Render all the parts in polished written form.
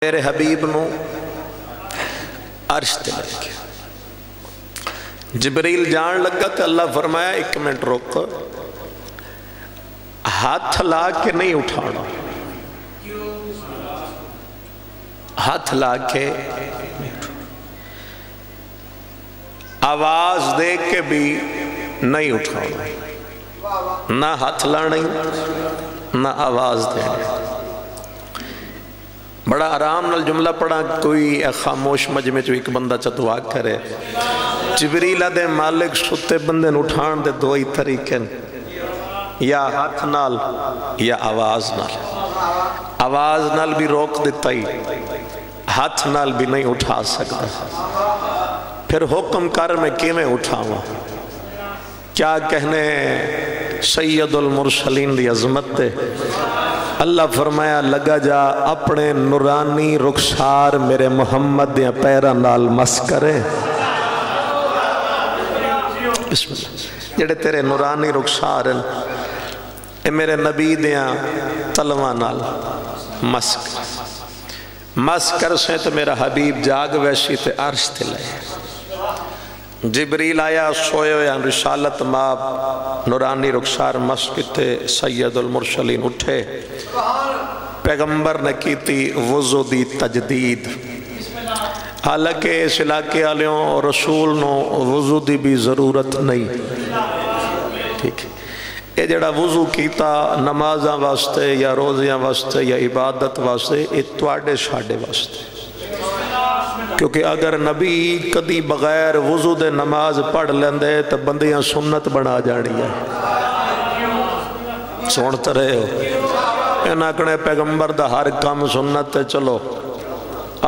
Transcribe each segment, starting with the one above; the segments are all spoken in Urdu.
میرے حبیب نو عرش تے لے گیا. جبریل جان لگا تو اللہ فرمایا 1 منٹ رک، ہاتھ لا کے نہیں اٹھانا، ہاتھ لا کے آواز دے کے بھی نہیں اٹھانا، نہ ہاتھ لانا نہ آواز دینا. بڑا آرام نال جملہ پڑھا، کوئی خاموش مجمع چو ایک بندہ چتوا کرے. جبریل دے مالک ستے بندے اٹھان دے 2 ہی طریقے، یا ہاتھ نال یا آواز نال. آواز نال بھی روک دیتا ہی، ہاتھ نال بھی نہیں اٹھا سکتا. پھر حکم کر میں کیویں اٹھاواں؟ کیا کہنے سید المرسلین دی عظمت دے. اللہ فرمایا لگا جا اپنے نورانی رخسار میرے محمد دیا پیرا نال مس کرے. بسم اللہ. جڑے تیرے نورانی رخسار ہیں اے میرے نبی دیا تلوہ نال مس کر. مس کر سے تو میرا حبیب جاگ ویسی تے عرش تے لے. جبریل آیا سوئے یا رسالت ماب نورانی رخسار مسکت سید المرسلین اٹھے. پیغمبر نے کی تھی وضو دی تجدید. حالانکہ اس علاقے آلیوں رسول نو وضو دی بھی ضرورت نہیں. ٹھیک ہے، یہ جڑا وضو کیتا نمازاں واسطے یا روزیاں واسطے یا عبادت واسطے، یہ تواڈے ساڈے واسطے. کیونکہ اگر نبی کدی بغیر وضو دے نماز پڑھ لیندے تو بندیاں سنت بنا جانی ہے. سنتے رہے ہو اینا کنے پیغمبر دا ہر کام سنت تے. چلو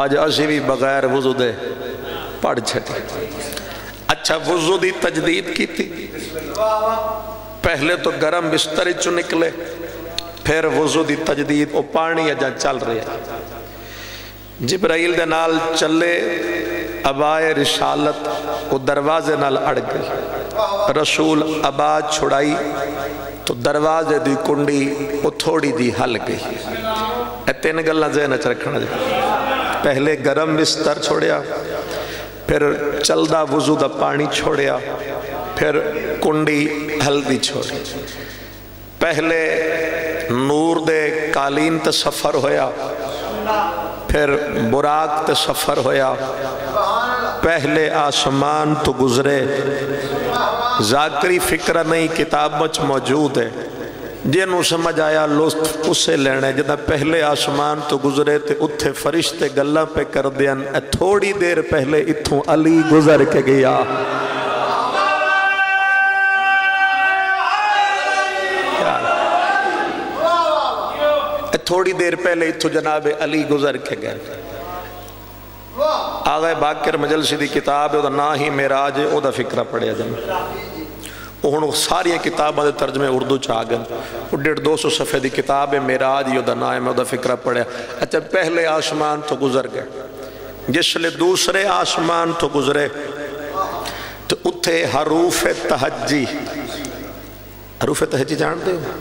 آج اسی بھی بغیر وضو دے پڑھ چھٹی. اچھا وضو دی تجدید کی تھی. پہلے تو گرم بستر چو نکلے، پھر وضو دی تجدید او پانی اجا چل رہے. جبرائیل دے نال چلے، ابائے رسالت وہ دروازے نال اڑ گئی. رسول ابا چھڑائی تو دروازے دی کنڈی وہ تھوڑی دی ہل گئی. اے 3 گلاں ذہن وچ رکھنا جی. پہلے گرم بستر چھوڑیا، پھر چلدا وضو دا پانی چھوڑیا، پھر کنڈی ہلدی چھوڑی. پہلے نور دے قالین تے سفر ہویا، پھر براق تے سفر ہویا. پہلے آسمان تو گزرے. ذاکری فکرہ نہیں، کتاب مچ موجود ہے. جنہوں سمجھ آیا لطف اسے لینے. جدہ پہلے آسمان تو گزرے تے اتھے فرشتے گلہ پہ کر دیا، تھوڑی دیر پہلے اتھوں علی گزر کے گیا. تھوڑی دیر پہلے اتھو جناب علی گزر کے گئے. آغا باقر مجلسی دی کتاب ہے، نا ہی میراج ہے، او دا فکرہ پڑھیا جانا. انہوں ساری کتابیں دے ترجمے اردو چاہ گئے. 150 صفحے دی کتاب ہے میراج، یہ دا نام ہے، او دا فکرہ پڑھیا. اچھا پہلے آسمان تو گزر گئے، جس لئے دوسرے آسمان تو گزرے تو اتھے حروف تہجی. حروف تہجی جانتے ہو؟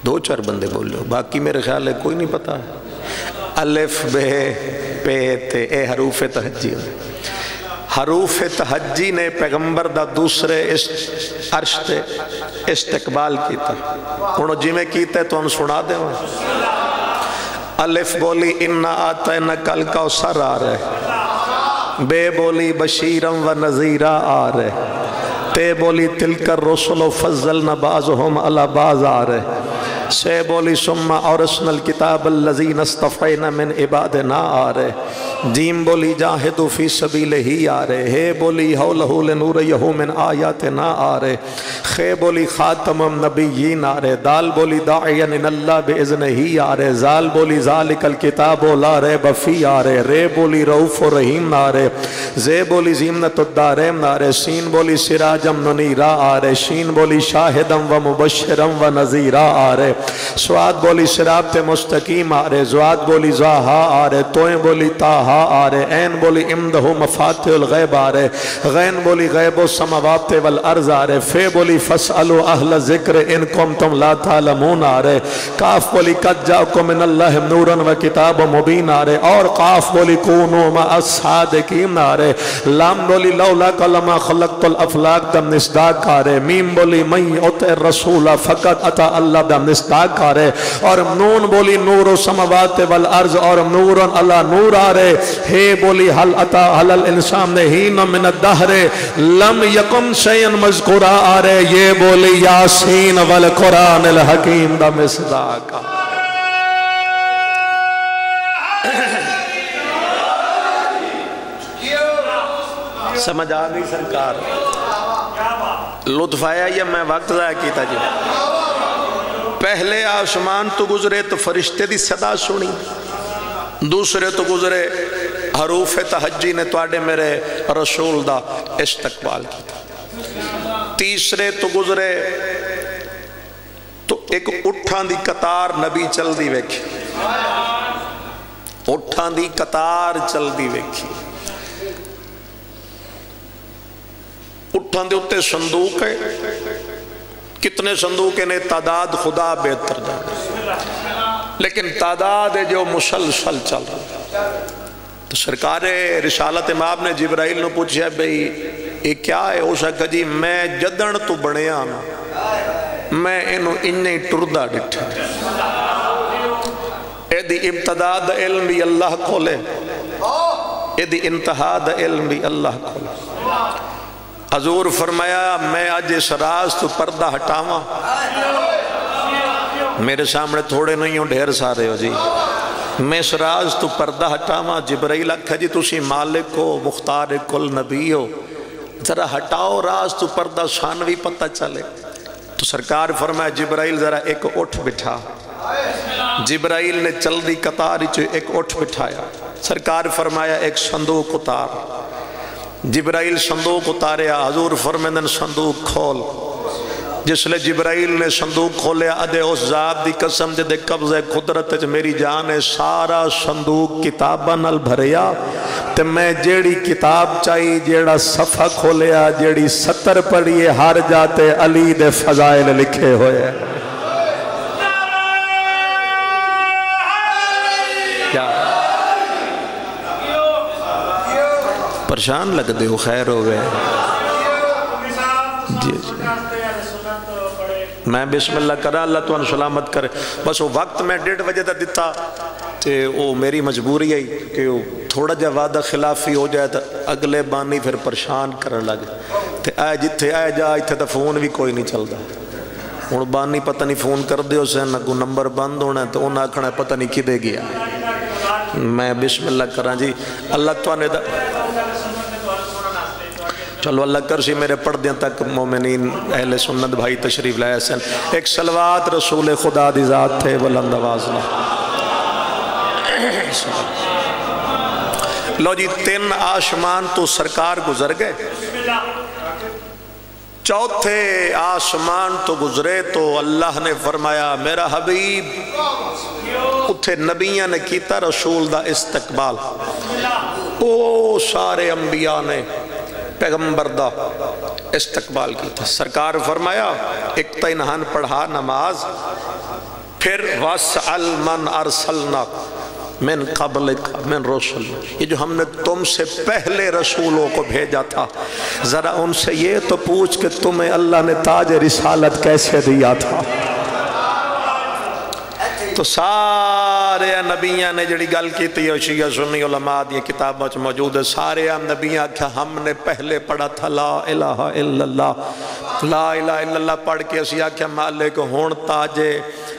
2-4 بندے بولو، باقی میرے خیال ہے کوئی نہیں پتا. الف بے پے تے اے حروف تہجی. حروف تہجی نے پیغمبر دا دوسرے عرش تے استقبال کیتا. انہوں جی میں کیتا ہے تو ہم سنا دیں. الف بولی انا آتینا کل کوثر آ رہے. بے بولی بشیرم و نذیرہ آ رہے. تے بولی تلک الرسل فضلنا بعضهم علی بعض آ رہے. سے بولی ثم اورثنا الکتاب الذین اصطفینا من عبادنا آ رہے. جیم بولی جاہدوا فی سبیلہ ہی آ رہے. ہے بولی حولہ لنوریہ من آیاتنا آ رہے. خے بولی خاتم النبیین آ رہے. دال بولی داعیا اللہ باذنہ ہی آ رہے. زال بولی ذالک الکتاب لا ریب فی آ رہے. رے بولی رؤوف رحیم آ رہے. زے بولی زینت الدارین آ رہے. سین بولی سراجم منیرہ آ رہے. شین بولی شاہدم و مبشرم و نذیرہ آ رہے. سواد بولی صراط مستقیم آ رہے، زواد بولی زاہا آ رہے، توئیں بولی تاہا آ رہے، عین بولی امدہ مفاتح الغیب آ رہے، غین بولی غیب و سماوات والارض آ رہے، فے بولی فاسألوا اہل ذکر ان کنتم لا تعلمون آ رہے، کاف بولی قد جاءکم من اللہ نورا و کتاب مبین آ رہے، اور قاف بولی کونوا مع الصادقین آ رہے، لام بولی لولا لما خلقت الافلاق دم نصداق آ رہے، میم بولی من یطع الرسول فقط اطاع اللہ دم نصداق آ رہے، اور نون بولی نور سماوات والارض اور نور علی نور آ رہے، ہے بولی حل اطاع حل الانسان ہین من الدہر لم یکن شیئن مذکورا آ رہے، یہ بولی یاسین والقرآن الحکیم دم نصداق آ رہے۔ سمجھ آگئی سرکار؟ لطف آیا یا میں وقت ضائع کیتا جی؟ پہلے آسمان تو گزرے تو فرشتے دی صدا سنی، دوسرے تو گزرے حروف تہجی نے تواڈے میرے رسول دا استقبال کیتا، تیسرے تو گزرے تو ایک اٹھان دی قطار نبی چل دی ویکھی، اٹھان دی قطار چل دی ویکھی، اٹھان دے اتے صندوق ہے، کتنے صندوق نے تعداد خدا بہتر جانے، لیکن تعداد ہے جو مسلسل چل رہا ہے۔ تو سرکار رسالت امام نے جبرائیل نے پوچھا بھئی یہ کیا ہے؟ اس نے کہا جی میں جدن تو بنے آنا، میں انہوں انہیں ٹردہ ڈٹھا، اے دی ابتدا دا علم بھی اللہ کھولے، اے دی انتہا دا علم بھی اللہ کھولے۔ حضور فرمایا میں آج اس راز تو پردہ ہٹاواں، میرے سامنے تھوڑے نہیں ہوں ڈھیر سارے ہو جی، میں اس راز تو پردہ ہٹاواں۔ جبرائیل کہا جی تسی مالک ہو، مختار کل نبی ہو، ذرا ہٹاؤ راز تو پردہ شانوی پتہ چلے۔ تو سرکار فرمایا جبرائیل ذرا ایک اٹھ بٹھا، جبرائیل نے چل دی قطار چو ایک اٹھ بٹھایا، سرکار فرمایا ایک صندوق اتار، جبرائیل صندوق اتاریا، حضور فرمیندن صندوق کھول، جس لئے جبرائیل نے صندوق کھولیا، ادھے اس ذات دی قسم جدے قبضہ قدرت جو میری جان ہے، سارا صندوق کتابہ نل بھریا، تے میں جیڑی کتاب چاہی جیڑا صفحہ کھولیا، جیڑی ستر پڑھیے ہر جاتے علی دے فضائل لکھے ہوئے۔ پریشان لگ دے ہو، خیر ہو گئے جی جی، میں بسم اللہ کرا، اللہ تو ان سلامت کرے۔ بس وہ وقت میں 1:30 بجے تک دیتا تے وہ میری مجبوری ہے کہ تھوڑا جا وعدہ خلافی ہو جائے تو اگلے بانی پھر پریشان کرنے لگے تے آئے جتھے آئے جا اتھے تا فون بھی کوئی نہیں چل دا، ہن بانی پتہ نہیں فون کر دے اسے نہ کو نمبر بند ہونا ہے تو انہاں کھڑا پتہ نہیں کدے گیا۔ میں بسم اللہ کرا جی، اللہ تو نے چلو اللہ کرسی میرے پردیاں تک مومنین اہل سنت بھائی تشریف لائے سن، ایک صلوات رسول خدا دی ذات تھے بلند آواز میں۔ لو جی 3 آسمان تو سرکار گزر گئے، چوتھے آسمان تو گزرے تو اللہ نے فرمایا میرا حبیب، اتھے نبیاں نے کیتا رسول دا استقبال، او سارے انبیاء نے پیغمبر دا استقبال کیتا۔ سرکار فرمایا ایک تینہان پڑھا نماز، پھر وَاسْأَلْ مَنْ أَرْسَلْنَا من قبلک من رسول، یہ جو ہم نے تم سے پہلے رسولوں کو بھیجا تھا، ذرا ان سے یہ تو پوچھ کہ تمہیں اللہ نے تاج رسالت کیسے دیا تھا۔ تو سارے نبیاں نے جڑی گل کی تھی شیعہ سنی علماء یہ کتابوں میں موجود ہے، سارے نبیاں کیا ہم نے پہلے پڑھا تھا لا الہ الا اللہ، لا الہ الا اللہ پڑھ کے اسی آکھیا مالک ہون تاج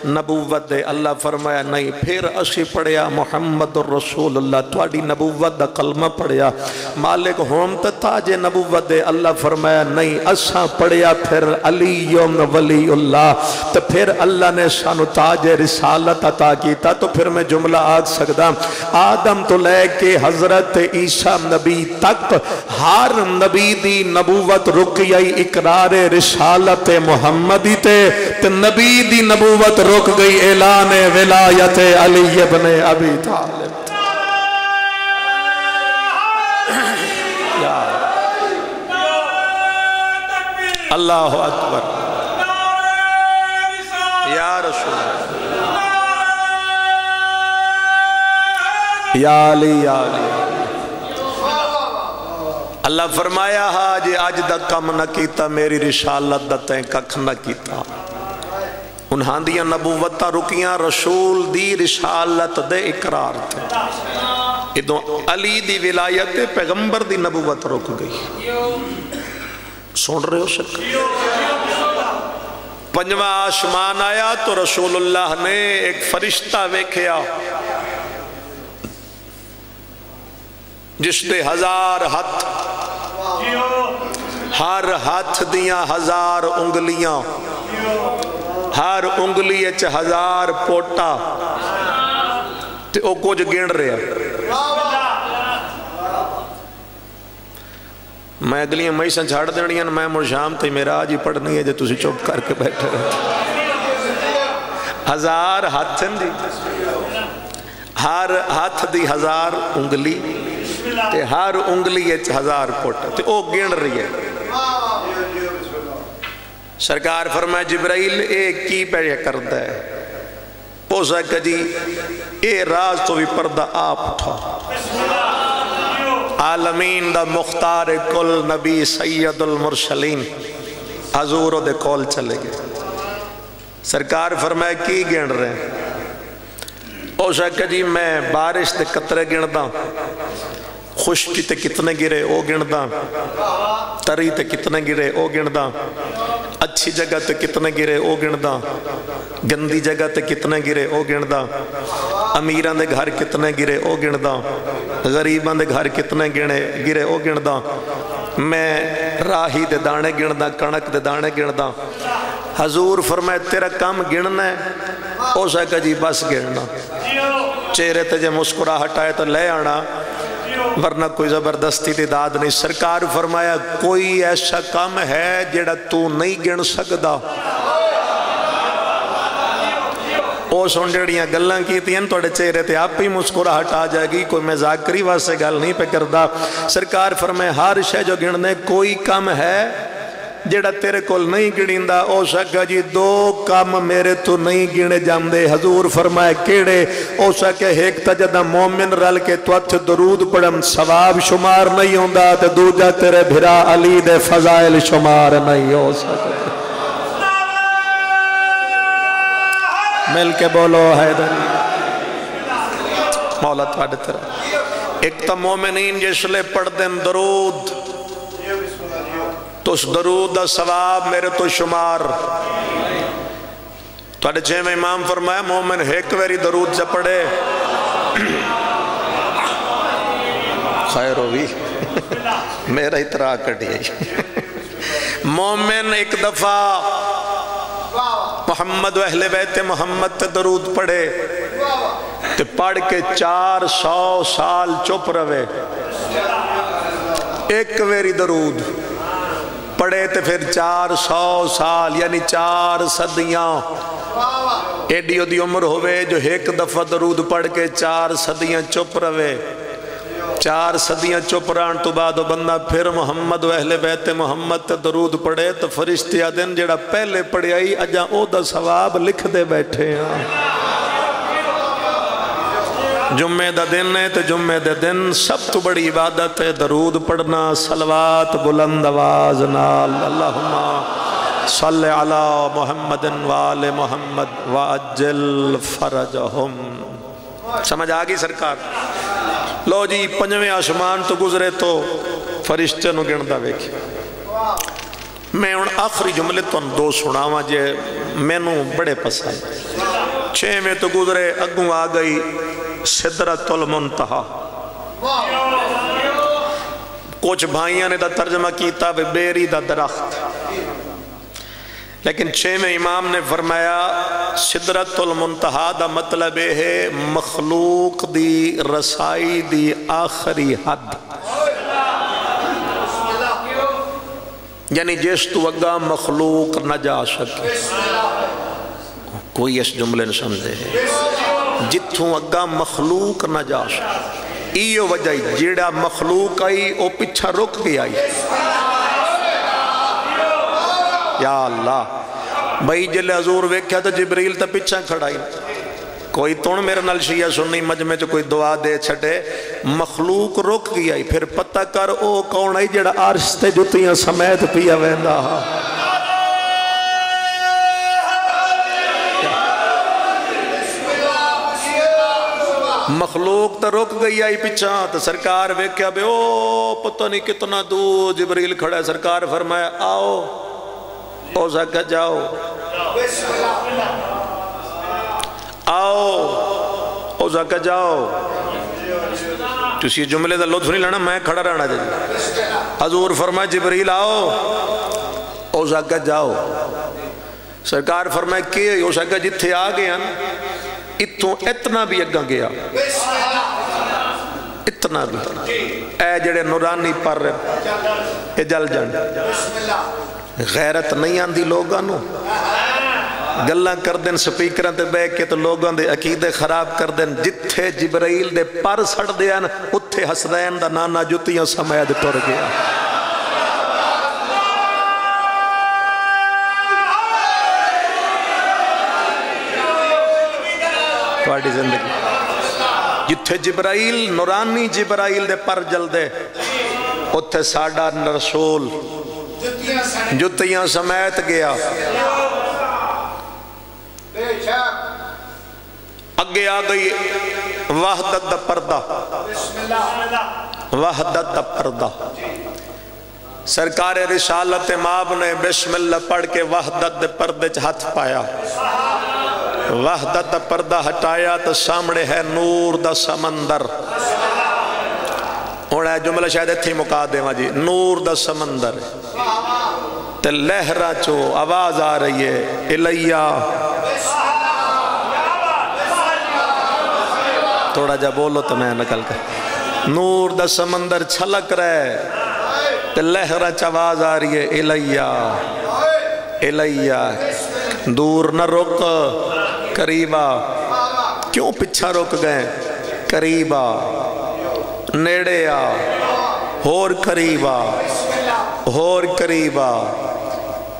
نبوت دے، اللہ فرمایا نہیں، پھر اسی پڑھیا محمد الرسول اللہ، تواڈی نبوت دا کلمہ پڑھیا، مالک ہون تے تاج نبوت دے، اللہ فرمایا نہیں، اساں پڑھیا پھر علی ولی اللہ، تو پھر اللہ نے سانو تاج رسالت عطا کیتا، تو پھر پھر میں جملہ آگ سکتا آدم تو لے کے حضرت عیسیٰ نبی تک ہر نبی دی نبوت رکی اقرار رسالت محمدی تے نبی دی نبوت رک گئی اعلان ولایت علی ابن ابی طالب اللہ اکبر یا رسول یا علی یا علی اللہ فرمایا جی آج دا کم نہ کیتا میری رسالت دا تیں ککھ نہ کیتا انہاں دیا نبوتہ رکیاں رسول دی رسالت دے اقرار تھے ادھوں علی دی ولایت پیغمبر دی نبوت رک گئی سن رہے ہو سکتا پنجواں آسمان آیا تو رسول اللہ نے ایک فرشتہ ویکھیا جس دے 1000 ہاتھ ہر ہاتھ دیاں 1000 انگلیاں ہر انگلی 1000 پوٹا تے او کچھ گن رہے ہیں میں اگلیاں مہیساں چھاڑ دینیاں میں مرشام تے میرا آج ہی پڑھنی ہے جو تسی چوپ کر کے بیٹھے رہے 1000 ہاتھ دی ہر ہاتھ دی 1000 انگلی تے ہر انگلی 1000 پوٹا تے او گن رہی ہے سرکار فرمائے جبرائیل ایک کی پیڑے کرتا ہے پوسا کہ جی اے راز تو بھی پردہ آپ اٹھا عالمین دا مختار کل نبی سید المرسلین حضور دے کول چلے گئے سرکار فرمائے کی گن رہے ہیں پوسا کہ جی میں بارش دے قطرے گندا خشکی تے کتنے گرے او گندا تری تے کتنے گرے او گندا اچھی جگہ تے کتنے گرے او گندا گندی جگہ تے کتنے گرے او گندا امیران دے گھر کتنے گرے او گندا غریبان دے گھر کتنے گرے او گندا میں راہی دے دانے گندا کنک دے دانے گندا حضور فرمائے تیرا کام گننا ہے او سکا جی بس گننا چہرے تے جو مسکرا ہٹائے تو لے آنا ورنہ کوئی زبردستی دی داد نہیں سرکار فرمایا کوئی ایسا کام ہے جڑا تو نہیں گن سکدا او سنڈیڑیاں گلاں کیتی ہیں توڑے چہرے تے آپ ہی مسکراہٹ آ جائے گی کوئی میں ذاکری واسے گل نہیں پہ کردا سرکار فرمایا ہر شے جو گننے کوئی کام ہے جڑا تیرے کول نہیں گنیندا او سکا جی 2 کام میرے تو نہیں گنے جاندے حضور فرمائے کیڑے او سکے ایک تا جدہ مومن رل کے تو اتھ درود پڑھم ثواب شمار نہیں ہوندا تے دوجہ تیرے بھرا علی دے فضائل شمار نہیں ہو سکے مل کے بولو حیدری مولا تھاڑے تیرا ایک تا مومنین جسلے پڑھ دیں درود تو اس درود دا ثواب میرے تو شمار تو اڈے چھے میں امام فرمایا مومن ایک ویری درود سے پڑھے خیر ہوئی میرا اترا کٹی ہے مومن ایک دفعہ محمد و اہل بیت محمد تے درود پڑھے تے پڑھ کے 400 سال چپ روے ایک ویری درود پڑھے تے پھر 400 سال یعنی 4 صدیاں ایڈیو دی عمر ہوئے جو ایک دفعہ درود پڑھ کے 4 صدیاں چپ روے 4 صدیاں چپ رہن تو بعد بندہ پھر محمد و اہل بیت محمد تے درود پڑھے تو فرشتہ دن جڑا پہلے پڑھے آئی اجاں او دا ثواب لکھ دے بیٹھے ہیں جمعہ دا دن ہے تو جمعہ دا دن سب تو بڑی عبادت ہے درود پڑھنا صلوات بلند آواز نال اللہم صلی علی محمد وآل محمد وعجل فرجہم سمجھ آگئی سرکار لو جی 5ویں آسمان تو گزرے تو فرشتے نو گندا ویکھی میں ان آخری جملے تو 2 سناواں جے میں نو بڑے پسند 6ویں تو گزرے اگوں آ گئی سدرۃ المنتہا کچھ بھائیاں نے دا ترجمہ کیتا بیری دا درخت لیکن 6ویں امام نے فرمایا سدرت المنتہا دا مطلب ہے مخلوق دی رسائی دی آخری حد، یعنی جس تو اگا مخلوق نہ جا سکے۔ کوئی اس جملے نے سمجھے ہے، جتھوں اگا مخلوق نہ جا سکے، ایو وجہ جیڑا مخلوق آئی او پچھا رک گیا آئی۔ یا اللہ بھائی جلے حضور ویکھیا تو جبریل تا پچھا کھڑائی، کوئی تون میرے نال شیعہ سنی مجمع چ کوئی دعا دے چھٹے، مخلوق رک گیا آئی، پھر پتہ کر او کون آئی جڑا عرش تے جتیاں سمیت پیا ویندا۔ مخلوق تا رک گئی آئی پچھا، تو سرکار ویکھیا بے او پتہ نہیں کتنا دور جبریل کھڑا ہے، سرکار فرمایا آؤ او زکا جاؤ، آؤ او زکا جاؤ۔ تسی جملے دا لطف نہیں لینا، میں کھڑا رہنا جائے۔ حضور فرمایا جبریل آؤ او زکا جاؤ، سرکار فرمایا کہ او زکا جتھے آ گیا نا اتوں اتنا بھی اگا گیا، اتنا بھی اے جڑے نورانی پر اے جل جان۔ غیرت نہیں آندی لوگاں نو، گلاں کر دین سپیکراں تے بیٹھ کے تو لوگاں دے عقیدے خراب کر دین، جتھے جبرائیل دے پر سڑ دیاں اتھے حسنین دا نانا جتیاں سمید ٹر گیا۔ تواڈی زندگی جتھے جبرائیل نورانی جبرائیل دے پر جل دے اتھے ساڈا رسول جتیاں سمیت گیا۔ اگے آ گئی وحدت دا پردہ، وحدت دا پردہ۔ سرکار رسالت ماب نے بسم اللہ پڑھ کے وحدت دے پردے چ ہاتھ پایا، وحدت دا پردہ ہٹایا تو سامنے ہے نور دا سمندر۔ اوڑا جملہ شاید اتھی مکا دے جی، نور دا سمندر تے لہرہ چو آواز آ رہی ہے الیہ، تھوڑا جا بولو تو میں نکل کر، نور دا سمندر چھلک رہے تے لہرہ چو آواز آ رہی ہے الیہ الیہ، دور نہ رک قریبا، کیوں پچھا رک گئے، قریبا نیڑے آ، ہور قریبا ہور قریبا۔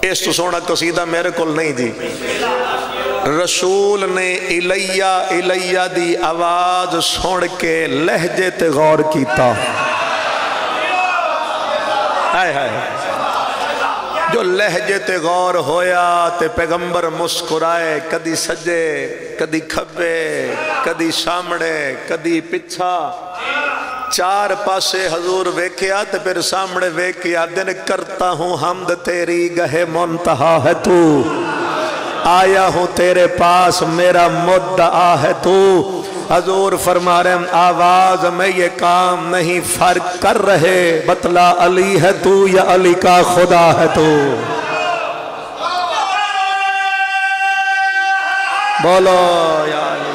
اس تو سونا قصیدہ میرے کل نہیں دی، رسول نے الیہ الیہ دی آواز سن کے لہجے تے غور کیتا، ہائے ہائے جو لہجے تے غور ہویا تے پیغمبر مسکرائے، کدی سجے کدی کھبے کدی سامنے کدی پچھا، چار پاسے حضور ویکھیا تے پھر سامنے ویکھیا، دن کرتا ہوں حمد تیری گہے منتہا ہے تو، آیا ہوں تیرے پاس میرا مدعا ہے تو۔ حضور فرما رہے ہیں آواز میں یہ کام نہیں فرق کر رہے، بتلا علی ہے تو یا علی کا خدا ہے تو۔ بولو یا علی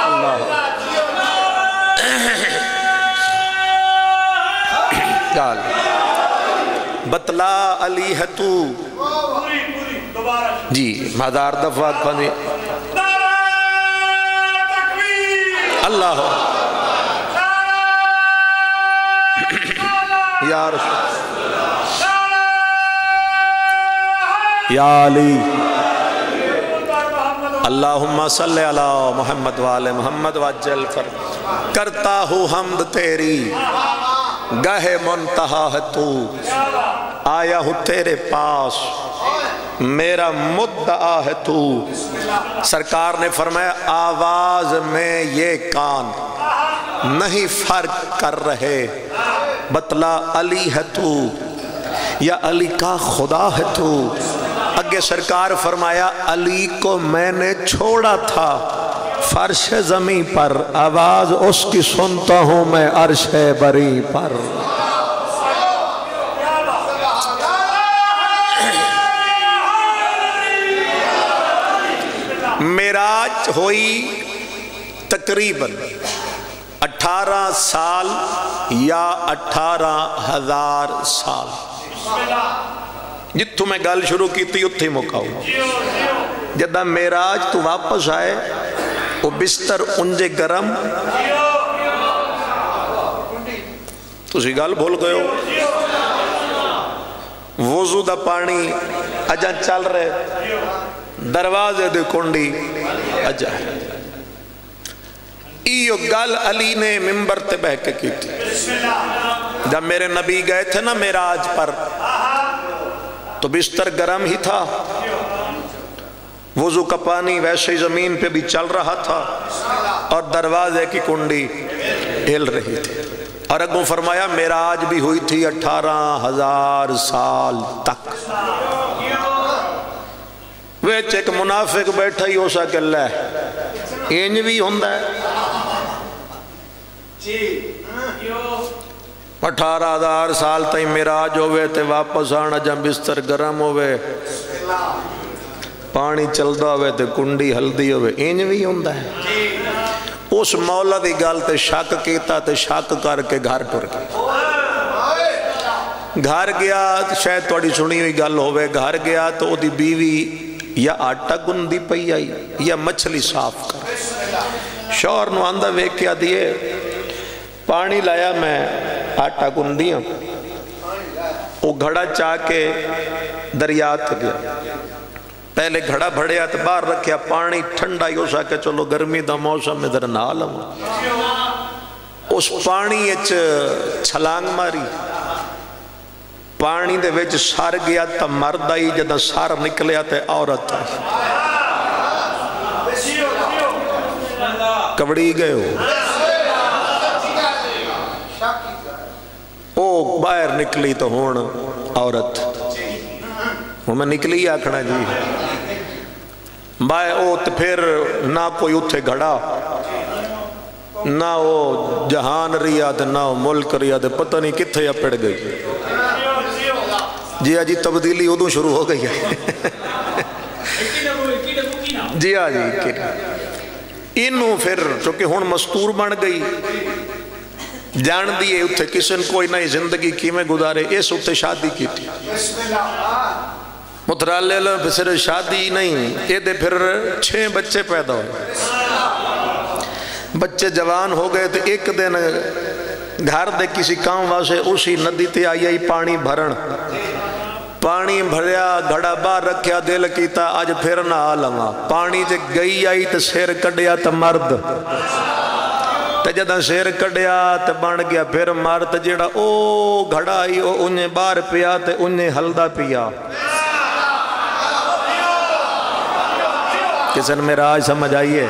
اللہ، بتلا علی ہے تو جی مہدار دفعات پانی اللہ یا رسول یا علی اللہم صلی علی محمد وآل محمد وعجل فرما، کرتا ہوں حمد تیری گاہ منتہا ہے تو، آیا ہوں تیرے پاس میرا مدعا ہے تو۔ سرکار نے فرمایا آواز میں یہ کان نہیں فرق کر رہے، بتلا علی ہے تو یا علی کا خدا ہے تو۔ اگے سرکار فرمایا علی کو میں نے چھوڑا تھا فرش زمین پر، آواز اس کی سنتا ہوں میں عرش بری پر۔ معراج ہوئی تقریباً 18 سال یا 18,000 سال. جتوں میں گل شروع کی تھی اتھی مکاؤں. جدہ معراج تو واپس آئے وہ بستر انجے گرم تسی گل بھول گئے ہو. وضو دا پانی اجا چل رہے دروازے دے کنڈی اجا. ایو گل علی نے ممبر تے بہ کے کی تھی. جب میرے نبی گئے تھے نا معراج پر تو بستر گرم ہی تھا, وضو کا پانی ویسے ہی زمین پہ بھی چل رہا تھا اور دروازے کی کنڈی ہل رہی تھی. اور اگوں فرمایا معراج بھی ہوئی تھی 18,000 سال تک. ویچ ایک منافق بیٹھا ہی ہو سکے اللہ اینج بھی ہوندہ ہے 18,000 سال تھی معراج ہوئے تے واپس آنا جب بستر گرم ہوئے پانی چلدا ہوئے تے کنڈی ہلدی ہوئے اینج بھی ہوندہ ہے. اس مولا دی گل تے شک کیتا تے شک کر کے گھر ٹر گیا. گھر گیا شاید توڑی سنی ہوئی گل ہوئے. گھر گیا تو وہ دی بیوی یا آٹا گندی پئی آئی یا مچھلی صاف کر. شوہر نو آندہ ویکیا دیئے پانی لایا میں آٹا گندیاں. وہ گھڑا چاہ کے دریات گیا. پہلے گھڑا بھڑیا تو باہر رکھیا پانی ٹھنڈا ہی ہو سکے چلو گرمی دا موسم ادھر نہ لوں. اس پانی اچ چھلانگ ماری پانی دے وچ سار گیا تا مرد آئی جدہ سار نکلیا تے عورت آئی. کبڑی گئے ہو او باہر نکلی تو ہون عورت وہ میں نکلی آکھنا جی بائے او تو پھر نہ کوئی اتھے گھڑا نہ وہ جہان ریاد نہ وہ ملک ریاد پتہ نہیں کتھے یا پڑ گئی. جی آجی تبدیلی ادھوں شروع ہو گئی ہے. جی آجی انہوں پھر چونکہ ہون مستور بن گئی جان دیئے اتھے کسن کوئی نئی زندگی کی میں گزارے اس اتھے شادی کی تھی. مترالے لیں پھر شادی نہیں یہ دے پھر 6 بچے پیدا ہوئے. بچے جوان ہو گئے تو ایک دن گھر دے کسی کام واسے اسی ندی تے آئی پانی بھرن. پانی بھریا گھڑا باہر رکھیا دل کیتا آج پھر نہ آلما. پانی تے گئی آئی تے سیر کڈیا تے مرد تے جدہ سیر کڈیا تے بن گیا پھر مرد جیڑا او گھڑا آئی او انہیں باہر پیا تے انہیں ہلدا پیا. کسن میرا آج سمجھ آئیے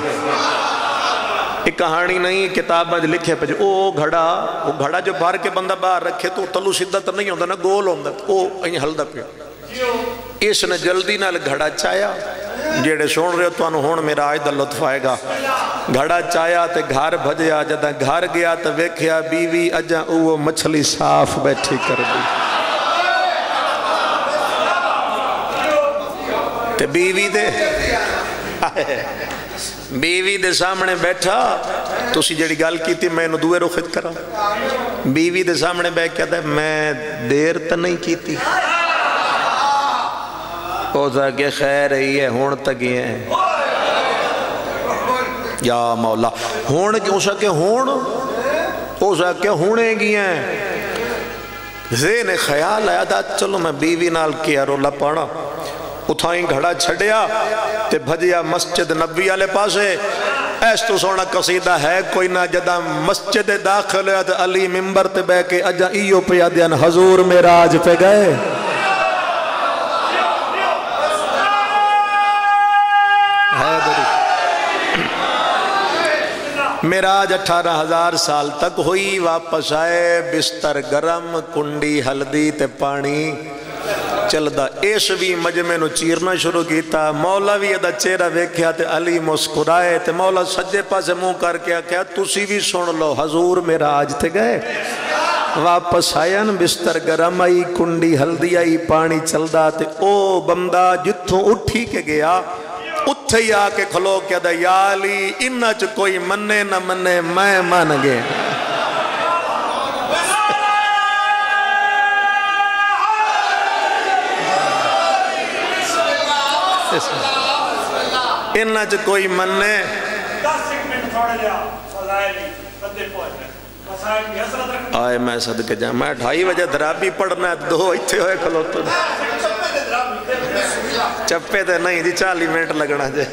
ایک کہانی نہیں کتاب میں لکھے پہ وہ گھڑا جو بھار کے بندہ باہر رکھے تو تلو سدھت نہیں ہوندہ نا گول ہوندہ وہ انہیں ہلدہ پہ. اس نے جلدی نال گھڑا چایا جیڑے سون رہے ہو تو انہوں ہون میرا آج دا لطف آئے گا. گھڑا چایا تے گھر بھجیا جدہ گھر گیا تے ویکھیا بیوی اجا وہ مچھلی صاف بیٹھی کر دی. تے بیوی دے سامنے بیٹھا تو اسی جڑی گال کی تھی میں انہوں دوئے رخت کرا. بیوی دے سامنے بیٹھ کہتا ہے میں دیر تا نہیں کی تھی او سا کہ خیر رہی ہے ہون تک ہی ہے یا مولا ہون کیوں سا کہ ہون او سا کہ ہونے گی ہیں. ذہن خیال آیا تھا چلو میں بیوی نال کیا رولا پانا اتھائیں گھڑا چھڑیا تے بھجیا مسجد نبی آلے پاسے. ایس تو سونا قصیدہ ہے کوئی نہ جدہ مسجد داخل ہے تے علی ممبر تے بے کے اجا ایو پہ دیان حضور معراج پہ گئے. معراج 18,000 سال تک ہوئی. واپس آئے بستر گرم کنڈی ہلدی تے پانی چلدا. اس بھی مجمع نو چیرنا شروع کیتا. مولا بھی ادا چہرہ ویکھیا تے علی مسکرائے تے مولا سجے پاسے منہ کر کے کہا تسی بھی سن لو حضور معراج تے گئے. واپس آئین بستر گرم آئی کنڈی ہلدی آئی پانی چلدا تے او بندہ جتھوں اٹھی کے گیا اتھے ہی آ کے کھلو کیا دا یا علی انہ چ کوئی منے نہ منے میں مان گئے انہ چ کوئی منے آئے میں صدقے جائیں میں 2:30 بجے درابی پڑھنا ہے 2 اتھے ہوئے کھلوتے چپے تے نہیں جی 40 منٹ لگنا جائے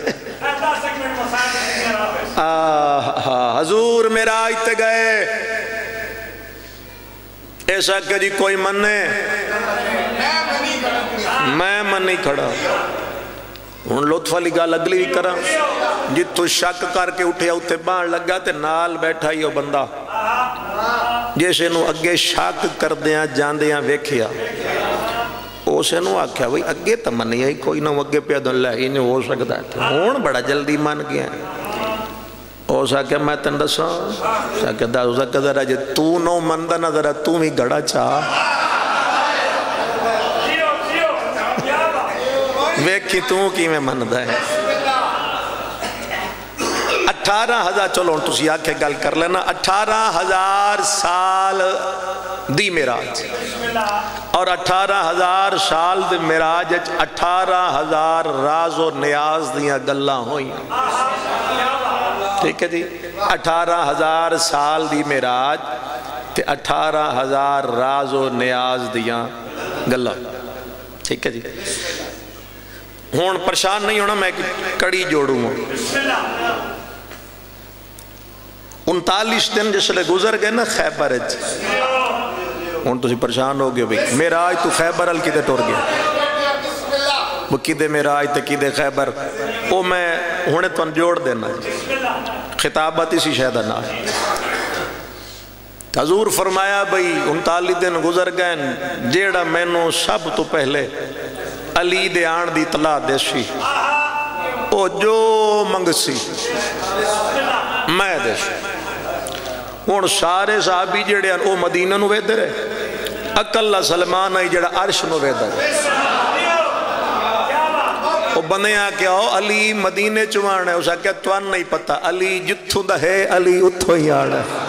حضور میرا آئیتے گئے ایسا کہ جی کوئی مننے میں من نہیں کھڑا ہون لطف والی گال اگلی بھی کرا جتو شک کر کے اٹھے اٹھے بان لگا تے نال بیٹھا ہی وہ بندہ جیسے نو اگے شک کر دیاں جان دیاں ویکھیا اسے نو آکھیا وہی اگے تمنی ہے کوئی نو اگے پیاد اللہ ہی نہیں ہو سکتا ہے ہون بڑا جلدی مان گیا ہے اسا کہ میں تن دسا اسا کہ دا اسا کہ ذرا جے تو نو مندہ نہ ذرا تو ہی گھڑا چاہ ویکھی تو کی میں مندہ ہے 18,000 چلو تسی آکھے گل کر لینا 18,000 سال دی معراج اور 18,000 سال دی معراج 18,000 راز و نیاز دیاں گلاں ہوئیں ٹھیک ہے جی 18,000 سال دی معراج تے 18,000 راز و نیاز دیاں گلاں ٹھیک ہے جی ہون پریشان نہیں ہونا میں کڑی جوڑوں 39 دن جس لئے گزر گئے نا خیبر ہون تو سی پریشان ہو گئے بھئی میرا آج تو خیبر الکیدے ٹور گیا وہ کیدے میرا آج تے کیدے خیبر وہ میں ہونے تو جوڑ دینا خطابت اسی شہدہ نہ حضور فرمایا بھئی 39 دن گزر گئے جیڑا میں نو سب تو پہلے علی دے آن دی اطلاع دیسی او جو منگسی میں دیسی ہون سارے صحابی جڑے ہیں او مدینہ نو ویدے رہے اکلہ سلمان آئی جڑا عرش نو ویدے رہے او بندے آکے آؤ علی مدینہ چوان ہے اسا کہ توان نہیں پتا علی جتھو دا ہے علی اتھو ہی آڑا ہے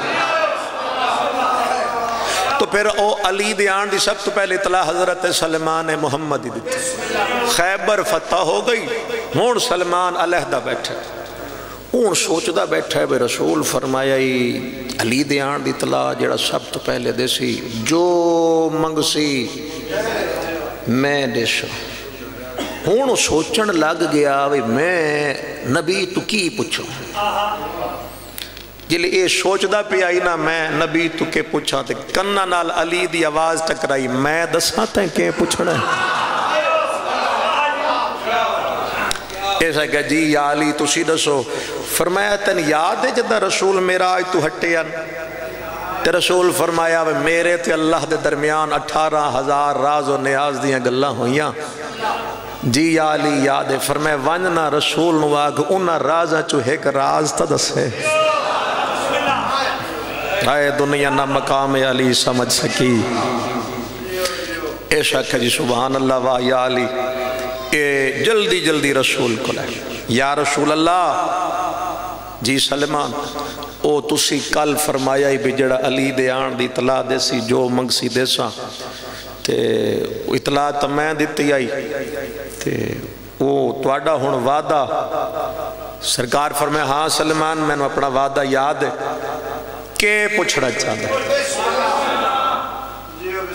تو پھر او علی دیان دی سب تو پہلے اطلاع حضرت سلمان محمد دیتی خیبر فتح ہو گئی ہون سلمان علیحدہ بیٹھے ہون سوچدہ بیٹھے بے رسول فرمایا علی دیان دی اطلاع جڑا سب تو پہلے دیسی جو منگسی میں دیشا ہون سوچن لگ گیا میں نبی تو کی پوچھوں جلے اے سوچدہ پہ آئی نا میں نبی تو کے پوچھا تے کنہ نال علی دی آواز ٹکرائی میں دساتا ہیں کہ پوچھنا ہے ایسا کہ جی یا علی تو سی دسو فرمایا تن یاد ہے جدہ رسول میرا آج تو ہٹے تے رسول فرمایا میرے تے اللہ دے درمیان 18,000 راز و نیاز دیاں گلہ ہوئیاں جی یا علی یاد ہے فرمایا ونجنا رسول نواغ انہا رازہ چو ایک راز تا دسے آئے دنیا نہ مقام علی سمجھ سکی اے شاکہ جی سبحان اللہ واہ یا علی اے جلدی جلدی رسول کو لے یا رسول اللہ جی سلمان او تسی کل فرمایا ہی بھی جڑا علی دے آن دی اطلاع دیسی جو منگسی دیسا تے اطلاع تا میں دیتی آئی تے او توڑا ہون وعدہ سرکار فرمایا ہاں سلمان میں نے اپنا وعدہ یاد ہے کہ پوچھنا چاہتا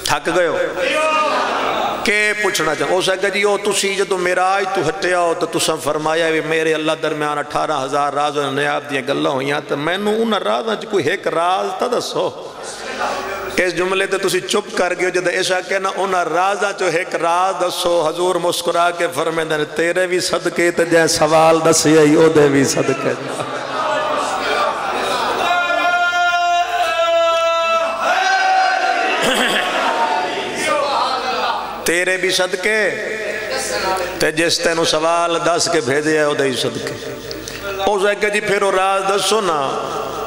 تھک گئے ہو کہ پوچھنا چاہتا ہو سکتا جی او تسی جدو میرا آج تو ہٹے آؤ تو تسا فرمایا میرے اللہ درمیان 18,000 راز و نیاب دیا گلہ ہوئیاں تو میں نے انہا راز آج کوئی ایک راز تا دسو اس جملے تے تسی چپ کر گئے جدہ ایسا کہنا انہا راز آج ایک راز دسو حضور مسکرا کے فرمائے تیرے بھی صدقے تے جائے سوال دسی آئی او دے بھی صدقے تیرے بھی صدقے تے جس تینو سوال دس کے بھیجے ہے او دے صدقے او سے کہ جی پھر او راز دسو نا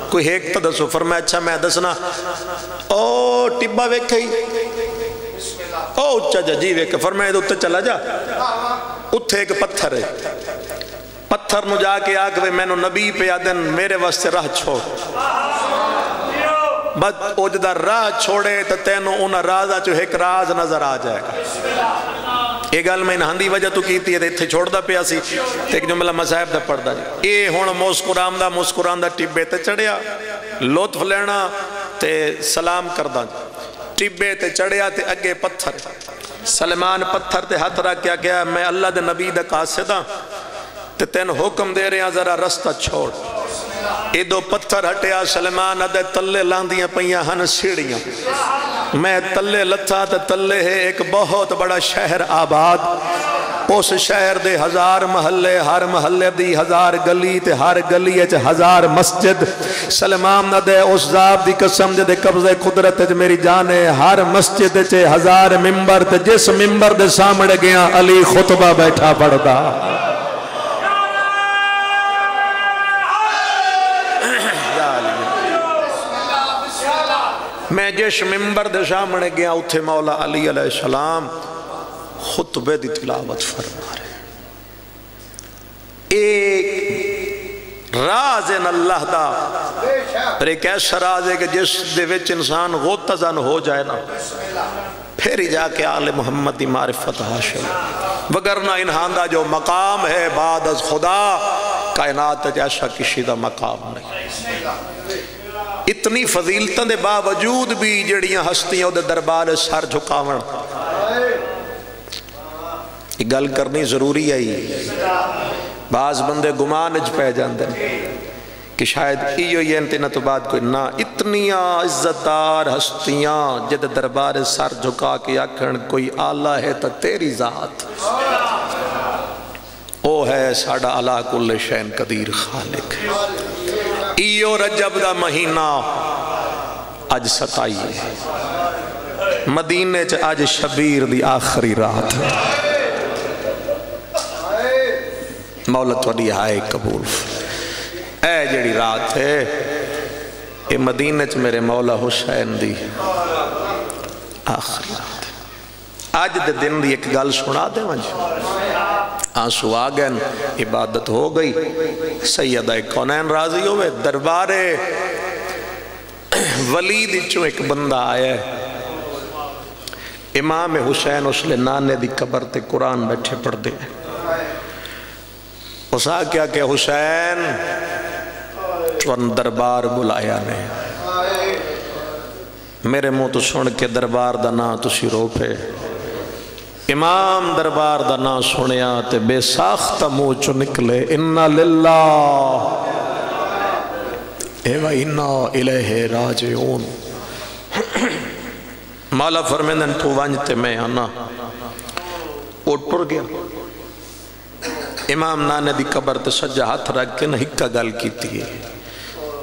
کوئی ایک تا دسو فرمایا اچھا میں دسنا او ٹبا ویکھئی او اچھا جا جی ویکھ فرمایا اتھے چلا جا اتھے ایک پتھر ہے پتھر نو جا کے آکھوے میں نو نبی پہ آدن میرے واسطے راہ چھوڑ، بس او جدہ راہ چھوڑے تو تینو انہا رازہ چو ایک راز نظر آ جائے گا۔ ایک گل میں انہاں دی وجہ تو کیتی ہے اتھے چھوڑ دا پیا سی ایک جملہ مصاحب دا پڑھ دا جی اے ہون مسکران دا ٹبے تے چڑھیا لطف لینا تے سلام کردہ ٹبے تے چڑھیا تے اگے پتھر سلمان پتھر تے ہاتھ رکھ کیا گیا میں اللہ دے نبی دا قاصدہ تے تین حکم دے رہے ہیں ذرا رستہ چھوڑ اے دو پتھر ہٹیا سلمان ادھے تلے لاندیاں پہیاں ہن سیڑیاں میں تلے لتھا تے تلے ہے ایک بہت بڑا شہر آباد اس شہر دے 1000 محلے ہر محلے دی 1000 گلی تے ہر گلی اچ 1000 مسجد سلمان دے اس ذات دی قسم دے قبضے قدرت اچ میری جان ہے ہر مسجد اچ 1000 ممبر تے جس ممبر دے سامنے گیا علی خطبہ بیٹھا پڑھدا میں جس ممبر دے سامنے گیا اتھے مولا علی علیہ السلام خطبے دی تلاوت فرما رہے ایک راز ان اللہ دا اور ایک ایسا راز ہے کہ جس دے وچ انسان غوطہ ہو جائے نا پھر ہی جا کے آل محمد دی معرفت حاصل وگرنہ انہاں دا جو مقام ہے بعد از خدا کائنات جیسا کسی دا مقام نہیں اتنی فضیلتاں دے باوجود بھی جڑیاں ہستیاں دے دربار سر جھکاون یہ گل کرنی ضروری ہے بعض بندے گمان اج پہ جاندے کہ شاید ایو یہ انتنا تو بات کوئی نہ اتنیاں عزتدار ہستیاں جد دربار سر جھکا کے آکھن کوئی آلہ ہے تا تیری ذات او ہے ساڑا علا کل شین قدیر خالق ایو رجب دا مہینہ آج 27 مدینے چ آج شبیر دی آخری رات مولا توڑی ہائے قبول اے جڑی رات ہے اے مدینے چ میرے مولا حسین دی آخری رات ہے آج دے دن دی ایک گل سنا دے مجھے آنسو آگن عبادت ہو گئی سیدہ کونین راضی ہوئے دربار ولید چوں ایک بندہ آیا ہے امام حسین اس لئے نانے دی قبر تے قرآن بیٹھے پڑھ دے اس آگیا کہ حسین چون دربار بلایا نے میرے منہ تو سن کے دربار دا نا تسی رو پہ امام دربار دا نا سنیا تے بے ساختہ منہ چو نکلے انا للہ و انا الیہ راجعون مولا فرمیندن تو وانجتے میں آنا اوٹ پر گیا امام نانے دی قبر تے سجا ہاتھ رکھ کے نہ ہکا گل کیتی ہے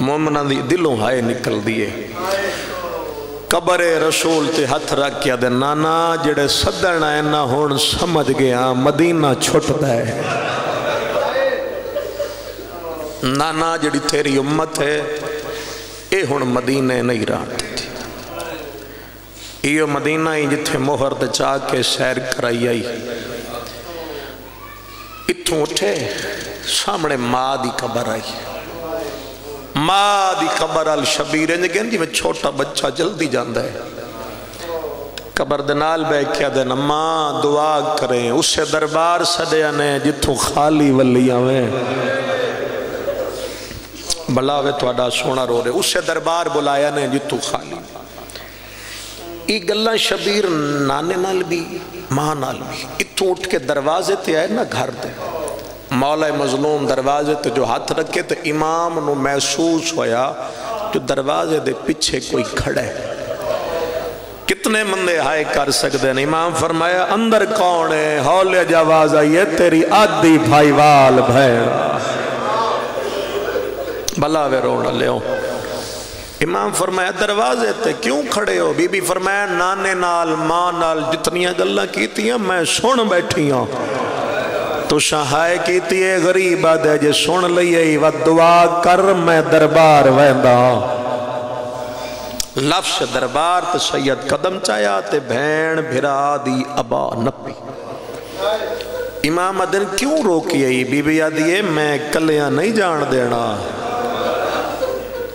مومنہ دی دلوں ہائے نکل دیئے قبر رسول تے ہاتھ رکھ کیا دے نانا جڑے صدر نائے نہ ہون سمجھ گیا مدینہ چھٹ دے نانا جڑی تیری امت ہے اے ہون مدینہ نہیں رہتے تھی ایو مدینہ ہی جتھے مہر دے چاہ کے سیر کرائی آئی اتھوں اٹھے سامنے ماں دی قبر آئی ماں دی قبر الشبیر انجھے جی میں چھوٹا بچہ جلدی جاندہ ہے قبر دنال بے کیا دے ماں دعا کریں اسے دربار سدیا نے جتھوں خالی ولیاں میں بلاوے توڑا سونا رو رہے اسے دربار بلایا نے جتھوں خالی ای گلہ شبیر نانے نال بھی ماں نال بھی اتھوں اٹھ کے دروازے تے آئے نا گھر دے مولا مظلوم دروازے تے جو ہاتھ رکھے تو امام نو محسوس ہویا جو دروازے دے پیچھے کوئی کھڑے کتنے مندے ہائے کر سکتے ہیں امام فرمایا اندر کون ہے ہولے جواز آئیے تیری آدھی بھائی وال بھیڑا بلاوے رونا لے ہو امام فرمایا دروازے تے کیوں کھڑے ہو بی بی فرمایا نانے نال ماں نال جتنیاں گلہ کیتی ہیں میں سن بیٹھی ہوں تو شہائے کیتی ہے غریب آدھے جے سن لئے و دعا کر میں دربار ویندہ لفظ دربار تے سید قدم چایا تے بھین بھرا دی ابا نپی امام ادن کیوں روکی آئی؟ بی بی آدھیے میں کلیاں نہیں جان دینا،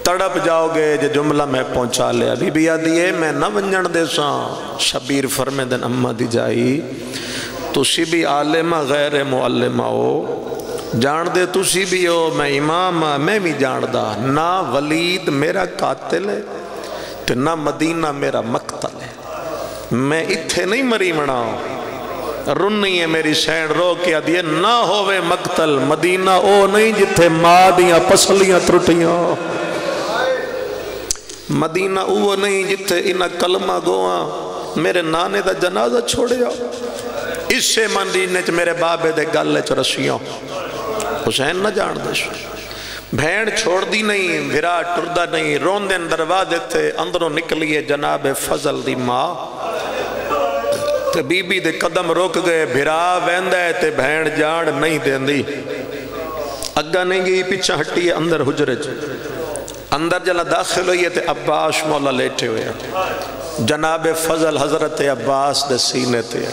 تڑپ جاؤ گے جو جملہ میں پہنچا لیا۔ بی بی آدھیے میں نہ ونجن دے ساں۔ شبیر فرمے دن اماں دی جائی تسی بھی عالمہ غیر معلمہ ہو، جان دے تسی بھی ہو، میں امام میں بھی جان دا، نہ ولید میرا قاتل ہے تو نہ مدینہ میرا مقتل ہے، میں اتھے نہیں مری منا۔ رنی ہے میری سین رو کیا دیئے نہ ہووے مقتل، مدینہ او نہیں جتھے ماں دیاں پسلیاں ترٹیاں، مدینہ او نہیں جتھے انہ کلمہ گواں میرے نانے دا جنازہ چھوڑیا، اس سے مدینہ چ میرے بابے دے گلے چ رسیاں۔ حسین نہ جان دے شو، بھین چھوڑ دی نہیں، بھرا ٹردہ نہیں، رون دن دروازے تھے، اندروں نکلیے جناب فضل دی ماں، تے بی بی دے قدم روک گئے، بھرا ویندہ تے بھین جان نہیں دین دی، اگا نہیں گئی پیچھا ہٹی ہے اندر حجرے چ، اندر جلا داخل ہوئی ہے تے عباس مولا لیٹے ہوئے ہیں، جناب فضل حضرت عباس دے سینے تے،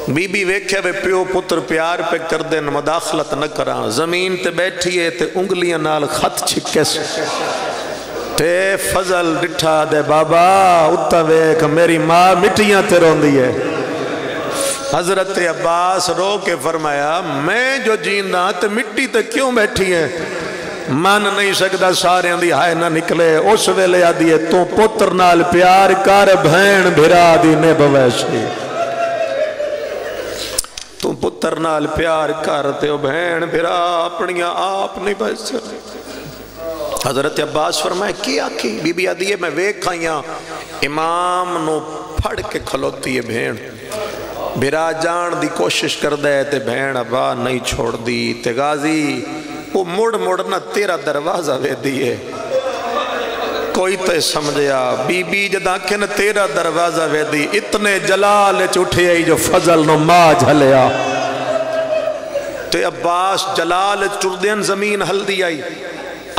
بی بی ویکھے وے پیو پتر پیار پہ کر دین، مداخلت نہ کران، زمین تے بیٹھی ہے تے انگلیاں نال خط چھکے سے، تے فضل ڈٹھا دے بابا اتا ویک میری ماں مٹیاں تے رون دیئے۔ حضرت عباس رو کے فرمایا میں جو جیندہ تے مٹی تے کیوں بیٹھی ہے؟ مان نہیں سکتا سارے اندھی ہائے نہ نکلے، اس ویلے آدھیے تو پتر نال پیار کر بھین بھرا دی نے بویشی، تو پتر نال پیار کرتے ہو بہن بھرا اپنیاں آپ نہیں بچ۔ حضرت عباس فرمائے کیا کی؟ بی بی آدھی ہے میں ویکھائیاں امام نو پھڑ کے کھلوتی ہے بہن، بھرا جان دی کوشش کر دے تے بہن ابا نہیں چھوڑ دی، تے غازی وہ مڑ نہ تیرا دروازہ وے دیئے، کوئی تے سمجھیا بی بی جد آنکھیں تیرا دروازہ وے دی، اتنے جلال چوٹھے آئی جو فضل نو ماں جھلیا، تے عباس جلال چردین زمین ہل دی آئی،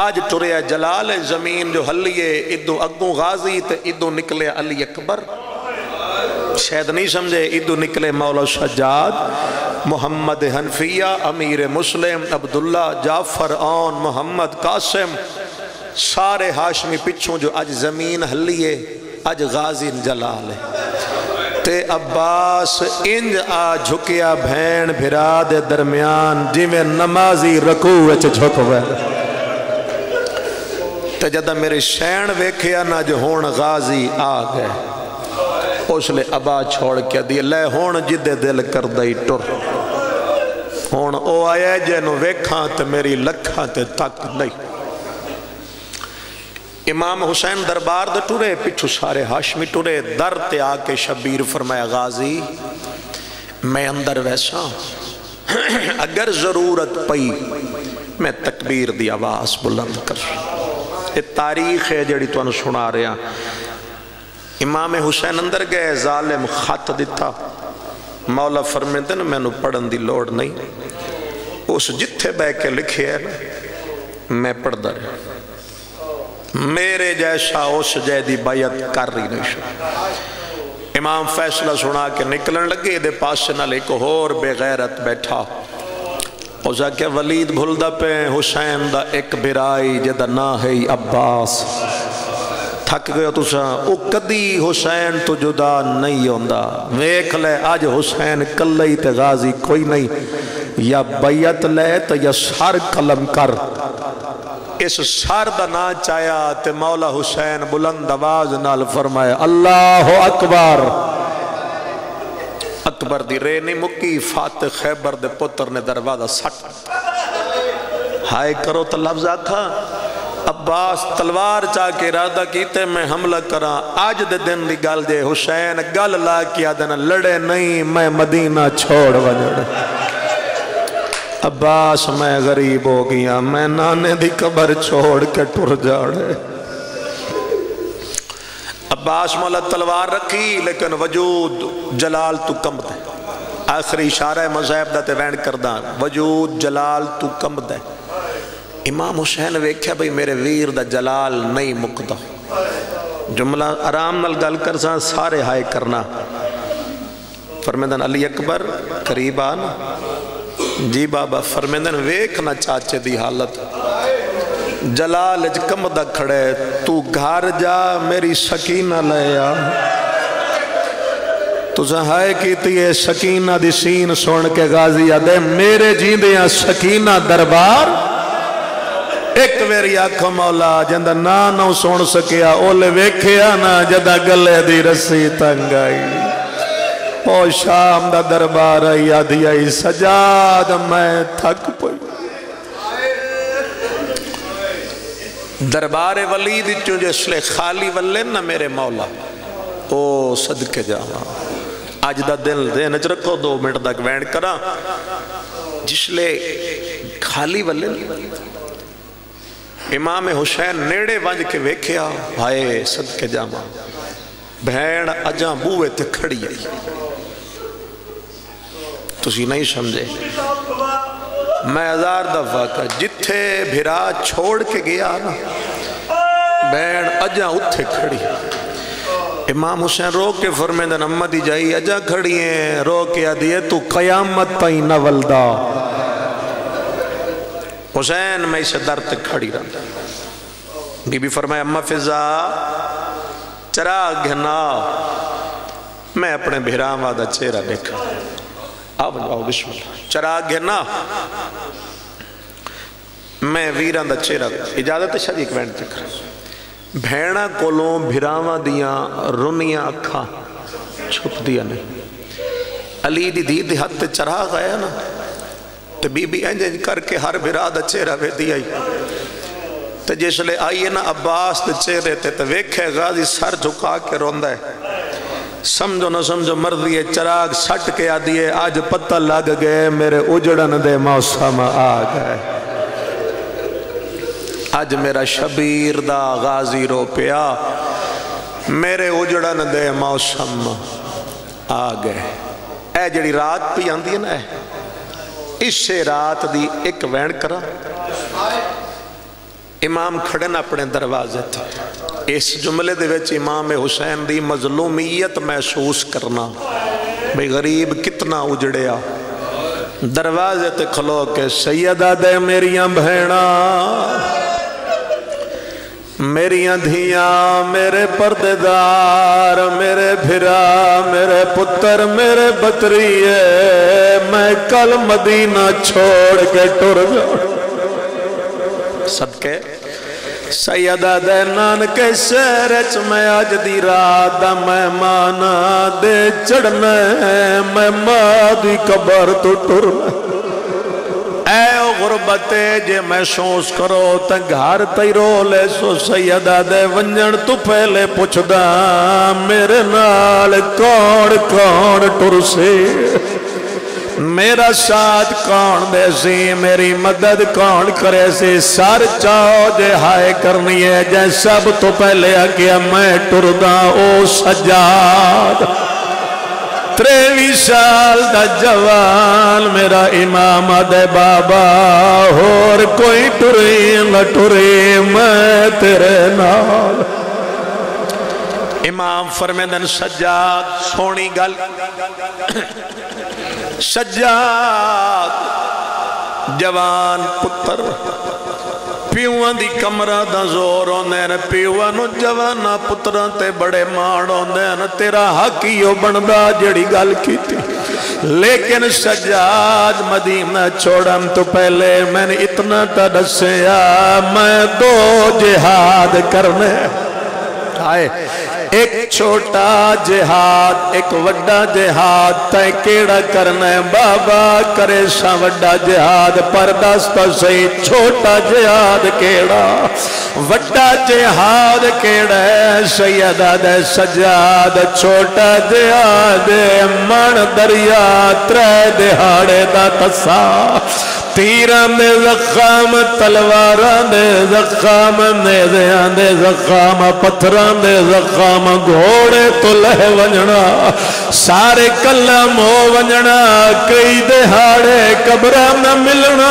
آج ٹریا جلال زمین جو ہلیے، ادو اگوں غازی تے ادو نکلے علی اکبر، شاید نہیں سمجھے، ادو نکلے مولا سجاد، محمد حنفیہ، امیر مسلم، عبداللہ، جعفر آن، محمد قاسم، سارے ہاشمی پچھوں جو آج زمین ہلیے، آج غازی جلال ہے، تے عباس انج آ جھکیا بھین بھرا دے درمیان جی میں نمازی رکوع وچ جھکوے، تے جدہ میرے شین ویکھیا نہ جو ہون غازی آ گئے، اس لئے ابا چھوڑ کیا دی لے ہون جدے دل کر دائی ٹر، ہون او آئے جنو ویکھاں تے میری لکھاں تے تک نہیں۔ امام حسین دربار دے ٹورے، پچھو سارے ہاشمی ٹورے، در تے آکے شبیر فرمایا غازی میں اندر ویسا اگر ضرورت پئی میں تکبیر دی آواز بلند کر، یہ تاریخ ہے جڑی تو انہوں سنا رہا۔ امام حسین اندر گئے، ظالم خط دیتا، مولا فرمیندے نا میں نو پڑھن دی لوڑ نہیں، اس جتھے بے کے لکھے ہے میں پڑھ دا رہا، میرے جیسا اس جیدی بیعت کر رہی نہیں شو۔ امام فیصلہ سنا کے نکلن لگے، دے پاس سے نہ ایک اور بے غیرت بیٹھا، اوزا کہ ولید بھول دا پہ حسین دا ایک برائی جدہ نہ ہے عباس، تھک گئے تو سا او کدی حسین تو جدا نہیں ہوندہ، ویکھ لے آج حسین کلئی تے غازی کوئی نہیں، یا بیعت لے تو یا سر قلم کر، اس سر دا نا چایا تے مولا حسین بلند آواز نال فرمائے اللہ اکبر، اکبر دی رے نہیں مکی، فاتح خیبر دے پتر نے دروازہ سٹ، ہائے کرو تو لفظ آکھا، عباس تلوار چاہ کے ارادہ کیتے میں حملہ کرا، آج دے دن دی گل دے حسین گل لا کیا دینا لڑے نہیں میں مدینہ چھوڑ وجڑ، عباس میں غریب ہو گیا، میں نانے دی قبر چھوڑ کے ٹر جاڑے۔ عباس مولا تلوار رکھی لیکن وجود جلال تو کم دے، آخری اشارہ مذہب دا تے وینڈ کردہ، وجود جلال تو کم دے۔ امام حسین ویکھیا بھئی میرے ویر دا جلال نہیں مکدہ، جملہ آرام نال گل کرساں سارے ہائے کرنا، فرمیندن علی اکبر قریب آنا جی بابا فرمیندن ویکھنا چاچے دی حالت جلال کم دا کھڑے تو گھر جا میری سکینہ لے آ تو زہائے کیتی ہے سکینہ دی سین سون کے غازی آدھے میرے جیندیاں سکینہ دربار ایک ویری آنکھوں مولا جندہ نہ سون سکیا اولے ویکھیا نا جدہ گلے دی رسی تنگ آئی او شام دا دربار آئی آدھی آئی سجاد میں تھک پئی دربار ولید چو جس لے خالی ولین نا میرے مولا او صدقے جاواں آج دا دل دے نچ رکھو 2 منٹ تک وینڈ کرا جس لے خالی ولین امام حسین نیڑے وانج کے ویکھیا بھائے صدقے جاواں بھین اجاں بوئے تے کھڑی آئی تسی نہیں سمجھے میں 1000 دفعہ کا جتھے بھرا چھوڑ کے گیا نا بین اجاں اتھے کھڑی امام حسین رو کے فرمیندن امہ دی جائی اجاں کھڑی ہیں رو کے آدھیے تو قیامت تائیں نہ ولدا حسین میں اسے در تک کھڑی رہا بی بی فرمائے امہ فضا چراغ گھنا میں اپنے بھرام وعدہ چہرہ دیکھا آو جاؤ بسم اللہ چراغ گھنا میں ویران دا چہرہ اجازت شاید ایک وینٹ چکر بھیڑا کولوں بھراواں دیاں رنیاں اکھا چھپ دیا نہیں علی دی دی ہاتھ چراغ آیا نا تو بی بی انج کر کے ہر بھرا دا چہرہ وے دی آئی تو جس لے آئیے نا عباس دے چہرے تے تو ویکھے غازی سر جھکا کے روندہ ہے سمجھو نہ سمجھو مردی چراغ سٹ کے آدھیے آج پتہ لگ گئے میرے اجڑن دے موسم آ گئے آج میرا شبیر دا غازی رو پیا میرے اجڑن دے موسم آ گئے اے جڑی رات پی آندی ہے نا اس سے رات دی ایک وین کرا امام کھڑن اپنے دروازے تھے اس جملے دے وچ امام حسین دی مظلومیت محسوس کرنا بھئی غریب کتنا اجڑیا دروازے تے کھلو کے سیدہ دے میریاں بھینا میریاں دھیاں میرے پردیدار میرے بھرا میرے پتر میرے بطریے میں کل مدینہ چھوڑ کے ٹر جاؤں صدقے سیدہ دے نان کے شہرچ میں آج دی رات دا مہمانا دے چڑھنے میں مادی قبر تو ٹرنے اے غربتے جے محسوس کرو تا گھر تی رولے سو سیدہ دے ونجن تو پہلے پوچھ دا میرے نال کون کون ٹر سے میرا ساتھ کون دے سی میری مدد کون کرے سی سار چاہو جے ہائے کرنی ہے جے سب تو پہلے آگیا میں ٹردہ او سجاد 23 سال دا جوان میرا امام دے بابا اور کوئی ٹری نہ ٹری میں تیرے نال امام فرمیدن سجاد سونی گل سجاد جوان پتر پیوان دی کمرہ دا زور ہوندے ہیں پیوانو جوانا پتران تے بڑے ماڑ ہوندے ہیں تیرا حقیو بندہ جڑی گل کی تھی لیکن سجاد مدینہ چھوڑم تو پہلے میں نے اتنا تا دسیا میں 2 جہاد کرنے آئے ایک چھوٹا جہاد ایک وڈا جہاد تے کیڑا کرنا ہے بابا کرے سا وڈا جہاد پر دستا صحیح چھوٹا جہاد کیڑا وڈا جہاد کیڑا ہے سیدہ دے سجاد چھوٹا جہاد من دریا 3 دہاڑے دا تسا تیران دے زخام تلواران دے زخام نیزیان دے زخام پتھران دے زخام گھوڑے تو لہ ونجنا سارے کلم ہو ونجنا کئی دہاڑے قبران نہ ملنا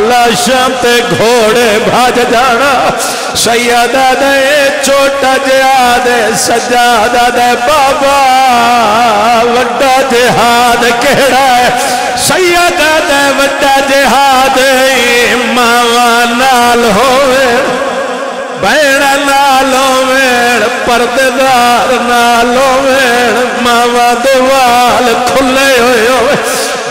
لاشاں تے گھوڑے بھاج جانا سیدہ دے چھوٹا جہاد سجادہ دے بابا وڈا جہاد کہڑا ہے سیدہ دے وڈا جہاد ماوا نال ہوئے بھیڑا نال ہوئے پردگار نال ہوئے ماوا دوال کھلے ہوئے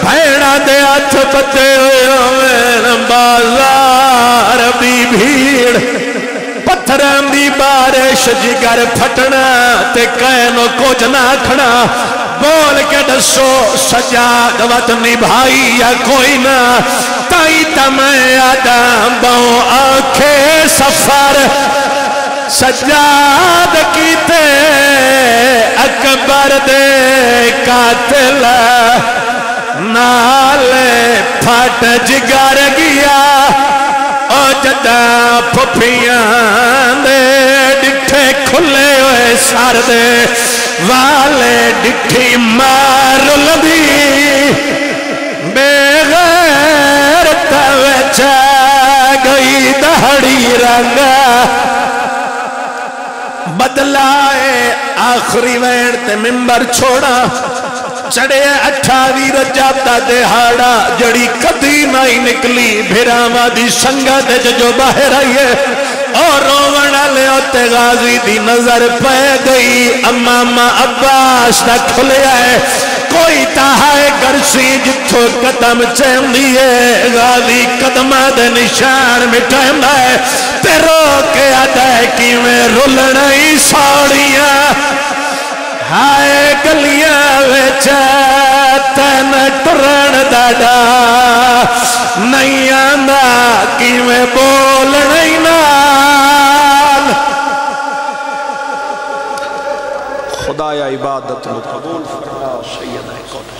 بھیڑا دے ہاتھ پتے ہوئے بازار دی بھیڑ پتھران دی بارش جگر پھٹنا تے کینو کچھ نہ کھنا بول کے دسو سجاد وقت نبھائی یا کوئی نہ تائی تمہیں آدم باؤں آنکھیں سفر سجاد کیتے اکبر دے قاتل نالے پھٹ جگر گیا او جدہ پھپیاں دے ڈٹھے کھلے ہوئے سار دے والے ڈٹھی مار لدی بے غیرت وچا گئی دہڑی رنگا بدلائے آخری وین تے ممبر چھوڑا چڑے 28 رجب دا دہاڑا جڑی کدی نہیں نکلی بھراواں دی سنگت جو باہر آئیے اور روونا لے ہوتے غازی دی نظر پہ گئی امام عباس نہ کھلے آئے کوئی تاہائے گرسی جتھو قدم چین دیئے غازی قدمہ دے نشان مٹھائم دائے تے رو کے آدھائے کی میں رلنائی ساڑیاں ہائے گلیاں ویچا تین ٹرن دادا نہیں آنا کی میں بول نہیں نال خدایا عبادت قبول فرما سیدہ کون